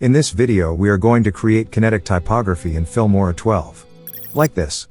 In this video we are going to create kinetic typography in Filmora 12. Like this.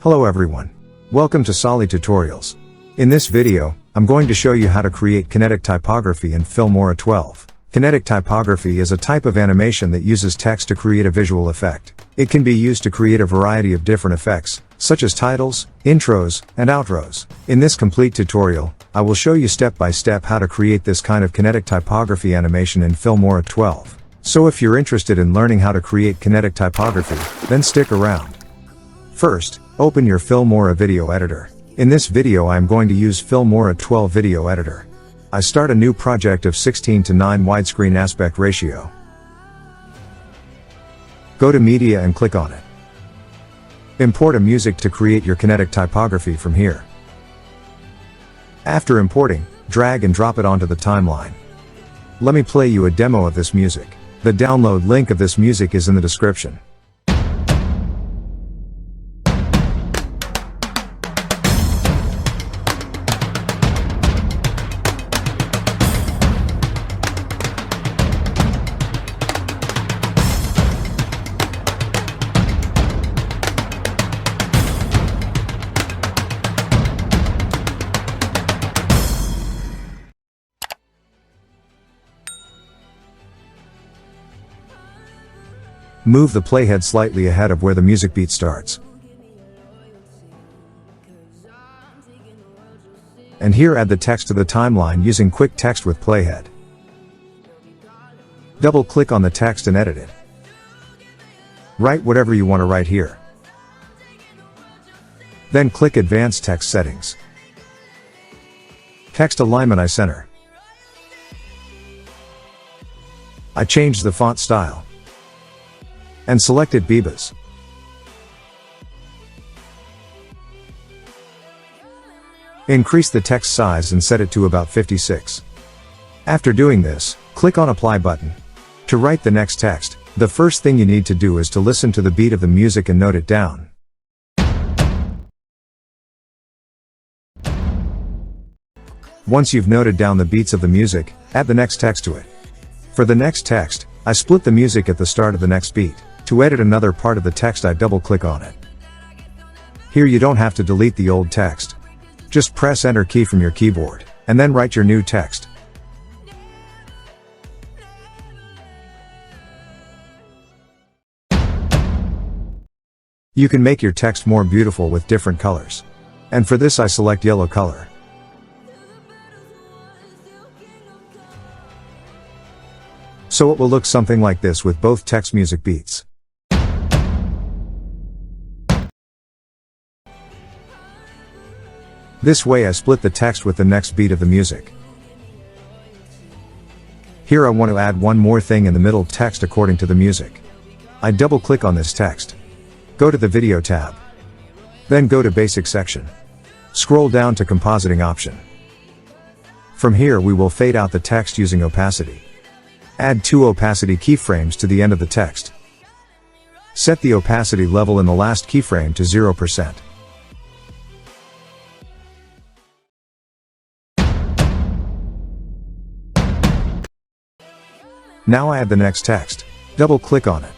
Hello everyone. Welcome to Solly Tutorials. In this video, I'm going to show you how to create kinetic typography in Filmora 12. Kinetic typography is a type of animation that uses text to create a visual effect. It can be used to create a variety of different effects, such as titles, intros, and outros. In this complete tutorial, I will show you step by step how to create this kind of kinetic typography animation in Filmora 12. So if you're interested in learning how to create kinetic typography, then stick around. First, open your Filmora video editor. In this video I am going to use Filmora 12 video editor. I start a new project of 16:9 widescreen aspect ratio. Go to Media and click on it. Import a music to create your kinetic typography from here. After importing, drag and drop it onto the timeline. Let me play you a demo of this music. The download link of this music is in the description. Move the playhead slightly ahead of where the music beat starts. And here add the text to the timeline using quick text with playhead. Double click on the text and edit it. Write whatever you want to write here. Then click Advanced Text Settings. Text Alignment I Center. I changed the font style. And selected Bebas. Increase the text size and set it to about 56. After doing this, click on Apply button. To write the next text, the first thing you need to do is to listen to the beat of the music and note it down. Once you've noted down the beats of the music, add the next text to it. For the next text, I split the music at the start of the next beat. To edit another part of the text I double-click on it. Here you don't have to delete the old text. Just press Enter key from your keyboard, and then write your new text. You can make your text more beautiful with different colors. And for this I select yellow color. So it will look something like this with both text music beats. This way I split the text with the next beat of the music. Here I want to add one more thing in the middle text according to the music. I double click on this text. Go to the Video tab. Then go to Basic section. Scroll down to Compositing option. From here we will fade out the text using opacity. Add 2 opacity keyframes to the end of the text. Set the opacity level in the last keyframe to 0%. Now I add the next text. Double click on it.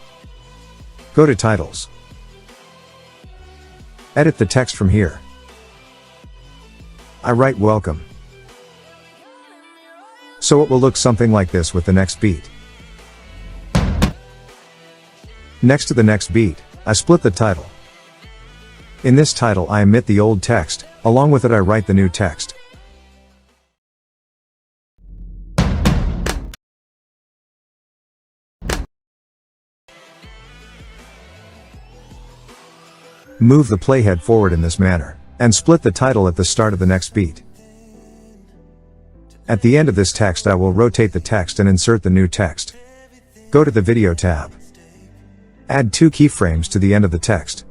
Go to Titles. Edit the text from here. I write Welcome. So it will look something like this with the next beat. Next to the next beat, I split the title. In this title I omit the old text, along with it I write the new text. Move the playhead forward in this manner, and split the title at the start of the next beat. At the end of this text I will rotate the text and insert the new text. Go to the Video tab. Add 2 keyframes to the end of the text.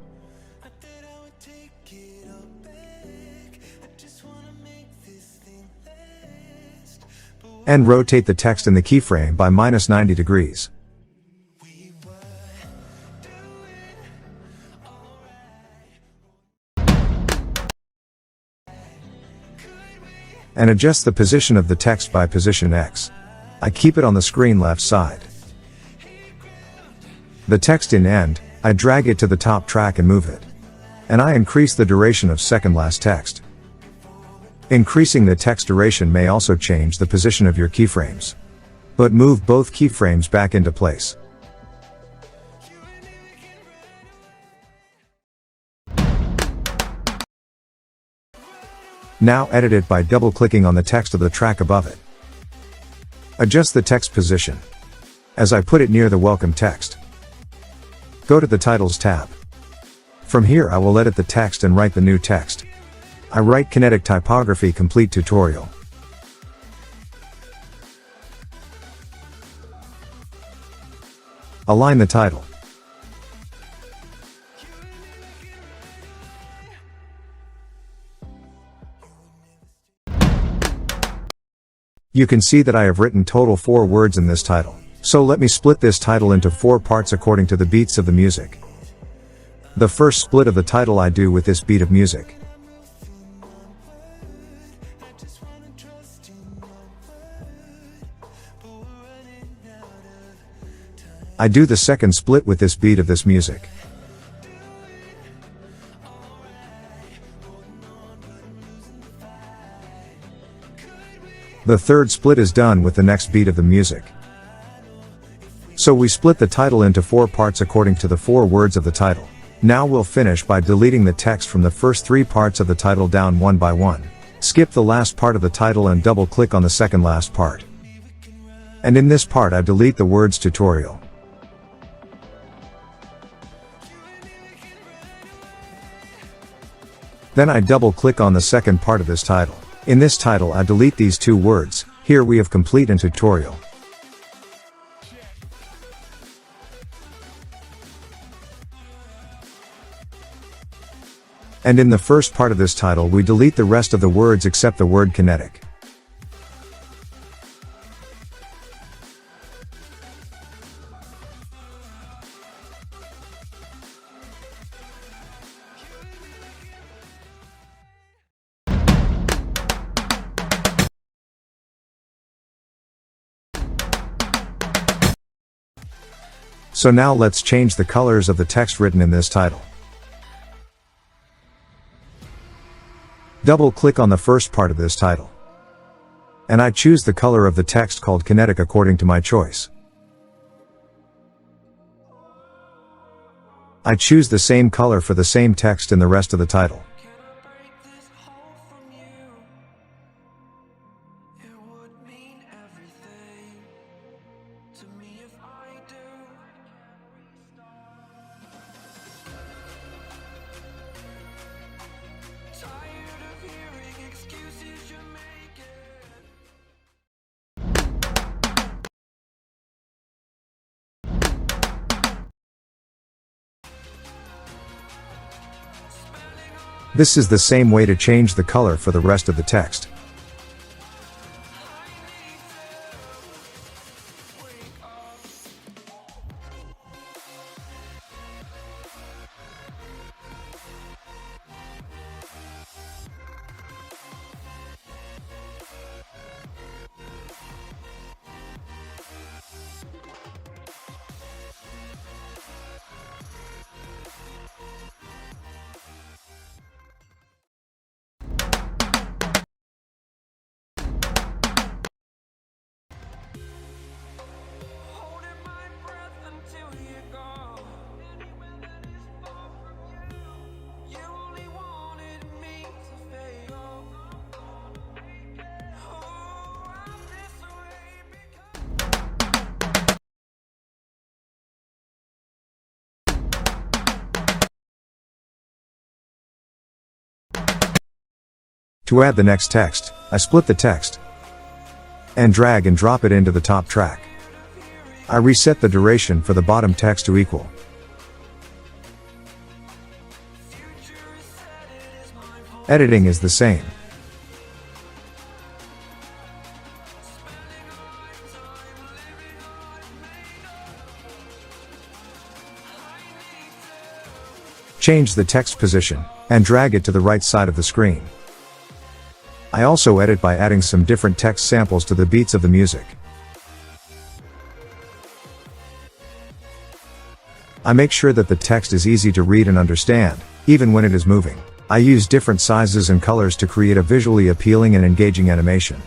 And rotate the text in the keyframe by -90 degrees. And adjust the position of the text by position X. I keep it on the screen left side. The text in end, I drag it to the top track and move it. And I increase the duration of second last text. Increasing the text duration may also change the position of your keyframes. But move both keyframes back into place. Now edit it by double-clicking on the text of the track above it. Adjust the text position, as I put it near the welcome text. Go to the Titles tab. From here I will edit the text and write the new text. I write Kinetic Typography Complete Tutorial. Align the title. You can see that I have written total 4 words in this title. So let me split this title into 4 parts according to the beats of the music. The first split of the title I do with this beat of music. I do the second split with this beat of this music. The third split is done with the next beat of the music. So we split the title into 4 parts according to the 4 words of the title. Now we'll finish by deleting the text from the first 3 parts of the title down one by one. Skip the last part of the title and double click on the second last part. And in this part I delete the words tutorial. Then I double click on the second part of this title. In this title I delete these 2 words. Here we have complete and tutorial. And in the first part of this title we delete the rest of the words except the word kinetic. So now let's change the colors of the text written in this title. Double click on the first part of this title. And I choose the color of the text called kinetic according to my choice. I choose the same color for the same text in the rest of the title. This is the same way to change the color for the rest of the text. To add the next text, I split the text. and drag and drop it into the top track. I reset the duration for the bottom text to equal. Editing is the same. Change the text position, and drag it to the right side of the screen. I also edit by adding some different text samples to the beats of the music. I make sure that the text is easy to read and understand, even when it is moving. I use different sizes and colors to create a visually appealing and engaging animation.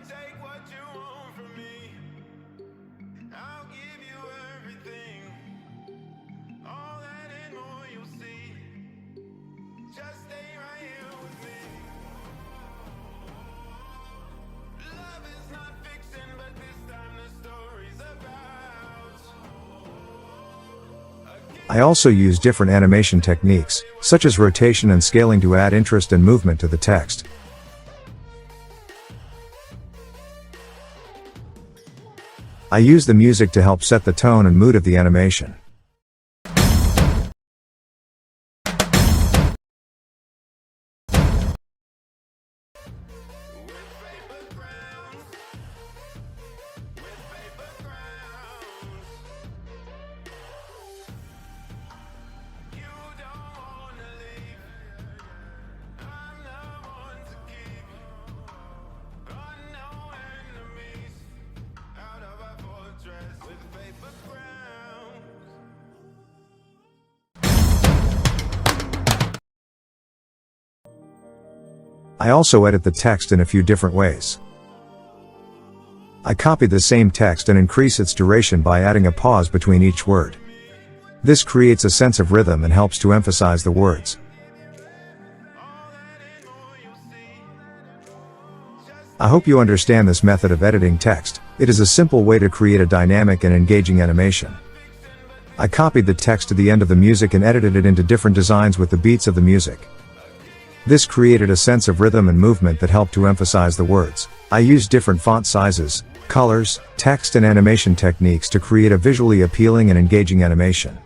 Take what you want from me. I'll give you everything. All that and more you'll see. Just stay right here with me. Love is not fiction, but this time the story's about. I also use different animation techniques, such as rotation and scaling to add interest and movement to the text. I use the music to help set the tone and mood of the animation. I also edit the text in a few different ways. I copy the same text and increase its duration by adding a pause between each word. This creates a sense of rhythm and helps to emphasize the words. I hope you understand this method of editing text. It is a simple way to create a dynamic and engaging animation. I copied the text to the end of the music and edited it into different designs with the beats of the music. This created a sense of rhythm and movement that helped to emphasize the words. I used different font sizes, colors, text and animation techniques to create a visually appealing and engaging animation.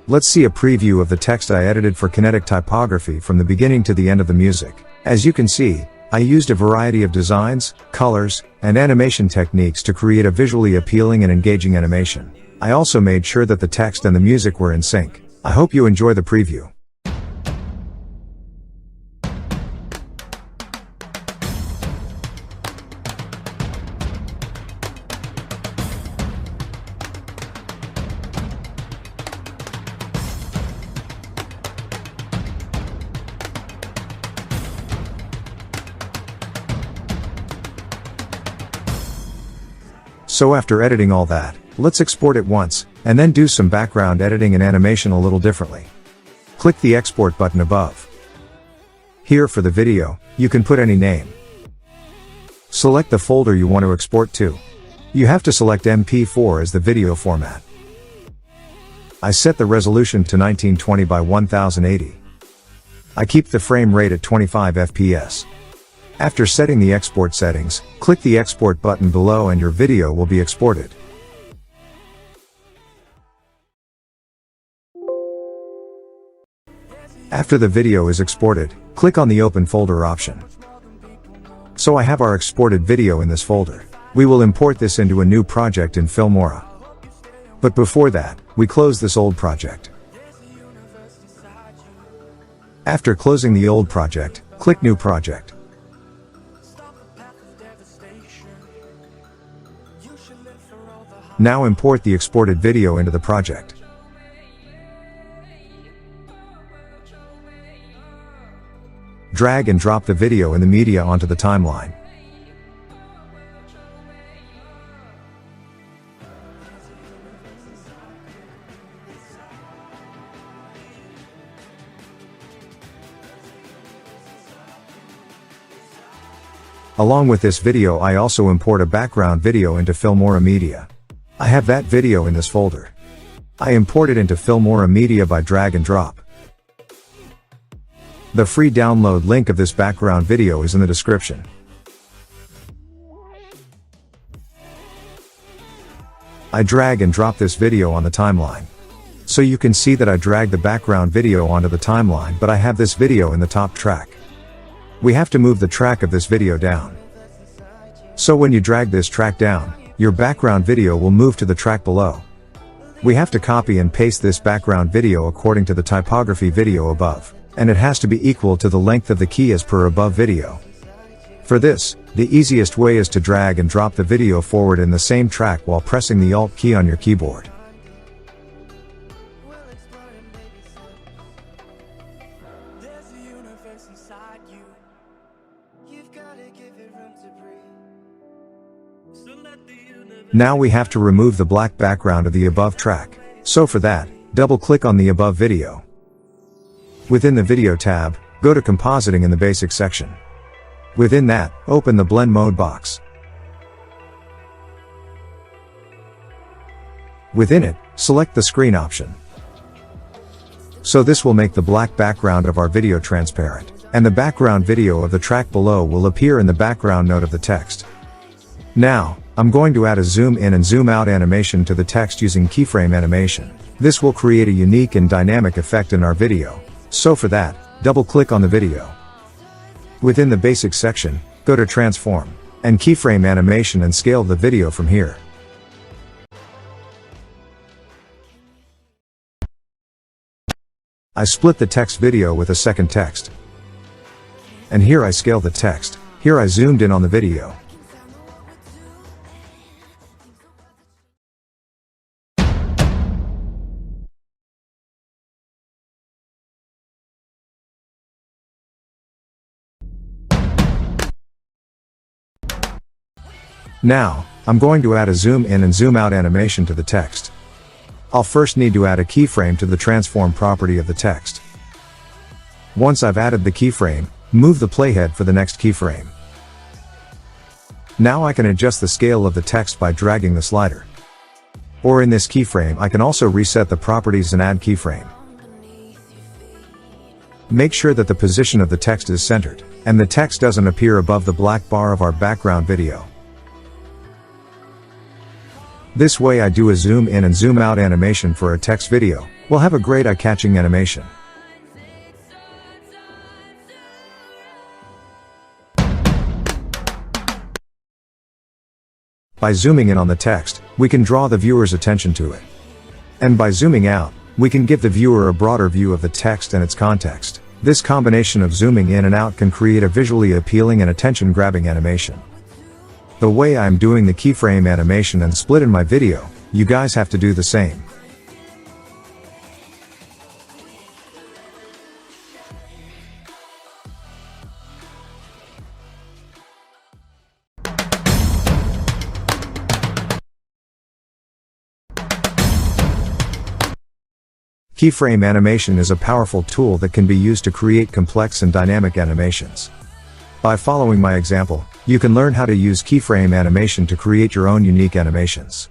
Let's see a preview of the text I edited for Kinetic Typography from the beginning to the end of the music. As you can see, I used a variety of designs, colors, and animation techniques to create a visually appealing and engaging animation. I also made sure that the text and the music were in sync. I hope you enjoy the preview. So after editing all that, let's export it once, and then do some background editing and animation a little differently. Click the export button above. Here for the video, you can put any name. Select the folder you want to export to. You have to select MP4 as the video format. I set the resolution to 1920 by 1080. I keep the frame rate at 25 FPS. After setting the export settings, click the export button below and your video will be exported. After the video is exported, click on the Open Folder option. So I have our exported video in this folder. We will import this into a new project in Filmora. But before that, we close this old project. After closing the old project, click New Project. Now import the exported video into the project. Drag and drop the video in the media onto the timeline. Along with this video, I also import a background video into Filmora Media. I have that video in this folder. I import it into Filmora Media by drag and drop. The free download link of this background video is in the description. I drag and drop this video on the timeline. So you can see that I dragged the background video onto the timeline, but I have this video in the top track. We have to move the track of this video down. So when you drag this track down, your background video will move to the track below. We have to copy and paste this background video according to the typography video above, and it has to be equal to the length of the key as per above video. For this, the easiest way is to drag and drop the video forward in the same track while pressing the Alt key on your keyboard. Now we have to remove the black background of the above track. So for that, double-click on the above video. Within the Video tab, go to Compositing in the Basic section. Within that, open the Blend Mode box. Within it, select the screen option. So this will make the black background of our video transparent, and the background video of the track below will appear in the background note of the text. Now, I'm going to add a zoom in and zoom out animation to the text using keyframe animation. This will create a unique and dynamic effect in our video. So for that, double-click on the video. Within the Basics section, go to Transform, and Keyframe Animation and scale the video from here. I split the text video with a second text. And here I scale the text. Here I zoomed in on the video. Now, I'm going to add a zoom in and zoom out animation to the text. I'll first need to add a keyframe to the transform property of the text. Once I've added the keyframe, move the playhead for the next keyframe. Now I can adjust the scale of the text by dragging the slider. Or in this keyframe I can also reset the properties and add keyframe. Make sure that the position of the text is centered, and the text doesn't appear above the black bar of our background video. This way I do a zoom in and zoom out animation for a text video, will have a great eye-catching animation. By zooming in on the text, we can draw the viewer's attention to it. And by zooming out, we can give the viewer a broader view of the text and its context. This combination of zooming in and out can create a visually appealing and attention-grabbing animation. The way I'm doing the keyframe animation and split in my video, you guys have to do the same. Keyframe animation is a powerful tool that can be used to create complex and dynamic animations. By following my example, you can learn how to use keyframe animation to create your own unique animations.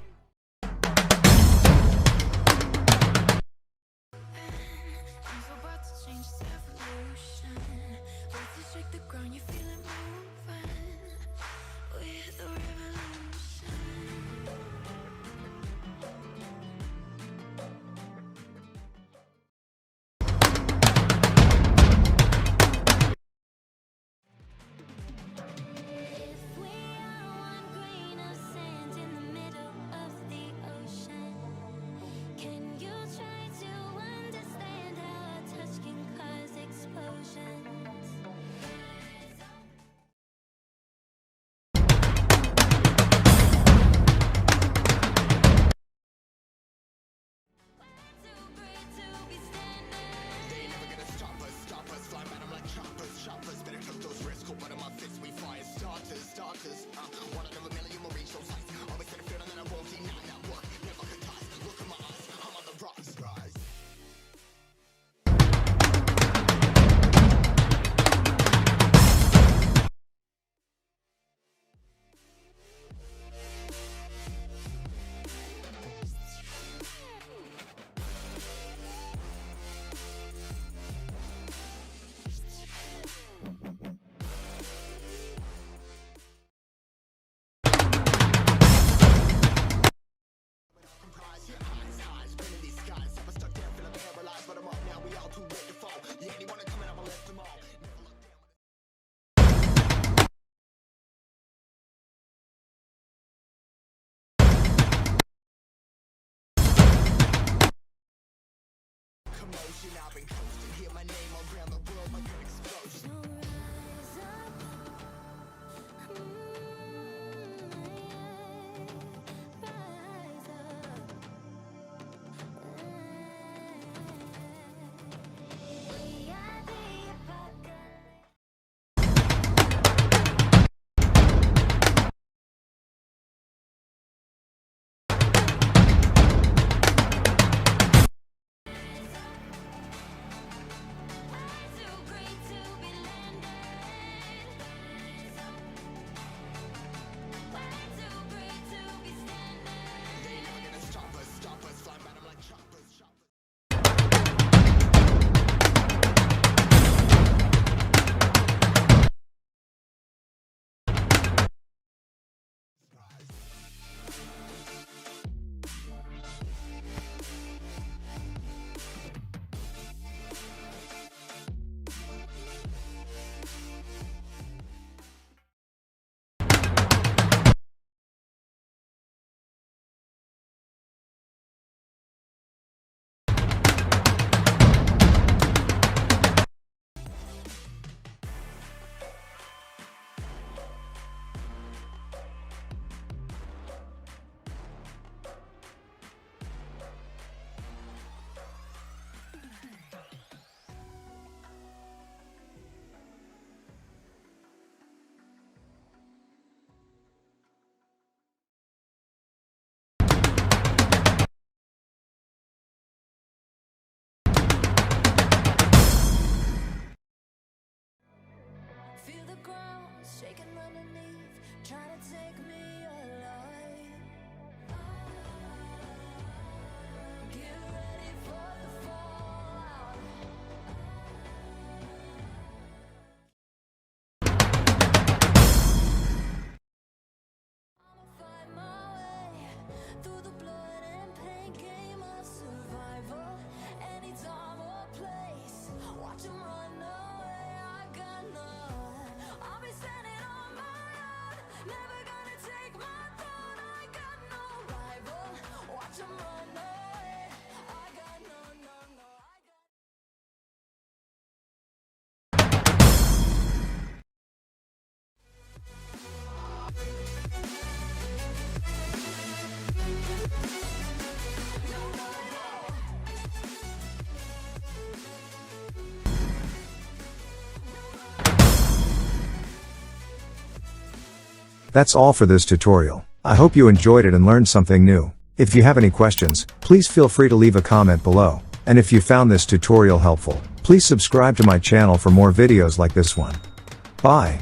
ground, shaking underneath, trying to take me alive. Get ready for the fallout. I'ma find my way through the blood and pain game of survival. Any time or place, watch 'em run away. I got none. I'll be standing on my own, never gonna take my throne. I got no rival. Watch 'em run away. I got no, no, no. I got. That's all for this tutorial. I hope you enjoyed it and learned something new. If you have any questions, please feel free to leave a comment below. And if you found this tutorial helpful, please subscribe to my channel for more videos like this one. Bye.